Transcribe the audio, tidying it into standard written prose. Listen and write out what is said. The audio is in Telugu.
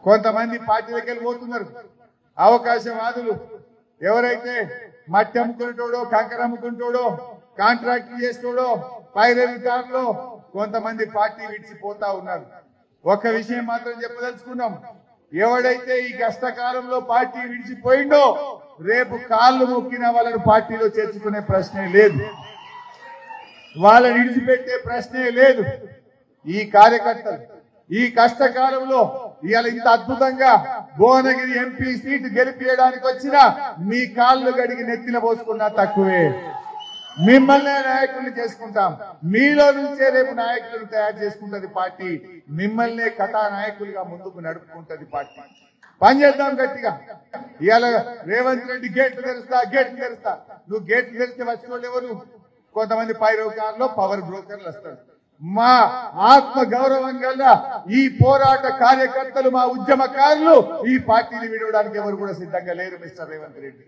కొంతమంది పార్టీలకు వెళ్ళిపోతున్నారు. అవకాశవాదులు ఎవరైతే మట్టి అమ్ముకుంటాడో, కంకర అమ్ముకుంటాడో, కాంట్రాక్ట్ చేస్తాడో, పైరవికారులో కొంతమంది పార్టీ విడిచిపోతా ఉన్నారు. ఒక విషయం మాత్రం చెప్పదలుచుకున్నాం, ఎవడైతే ఈ కష్టకాలంలో పార్టీ విడిచిపోయిండో రేపు కాళ్ళు మొక్కిన వాళ్ళను పార్టీలో చేర్చుకునే ప్రశ్నే లేదు, వాళ్ళని విడిచిపెట్టే ప్రశ్నే లేదు. ఈ కార్యకర్తలు ఈ కష్టకాలంలో ఇవాళ ఇంత అద్భుతంగా భువనగిరి ఎంపీ సీటు గెలిపించడానికి వచ్చిన మీ కాళ్ళు గడిగి నెత్తిన పోసుకున్నా తక్కువే. మిమ్మల్నే నాయకుల్ని చేసుకుంటాం, మీలో నుంచే రేపు నాయకులను తయారు చేసుకుంటది పార్టీ, మిమ్మల్నే కథానాయకులుగా ముందుకు నడుపుకుంటది పార్టీ. పనిచేద్దాం గట్టిగా. ఇవాళ రేవంత్ రెడ్డి గేట్లు తెరుస్తా, నువ్వు గేట్లు తెరిస్తే వచ్చిన వాళ్ళు ఎవరు? కొంతమంది పైరోకారులో పవర్ బ్రోకర్లు వస్తారు. మా ఆత్మ గౌరవం గల ఈ పోరాట కార్యకర్తలు, మా ఉద్యమకారులు ఈ పార్టీని విడవడానికి ఎవరు కూడా సిద్ధంగా లేరు మిస్టర్ రేవంత్ రెడ్డి.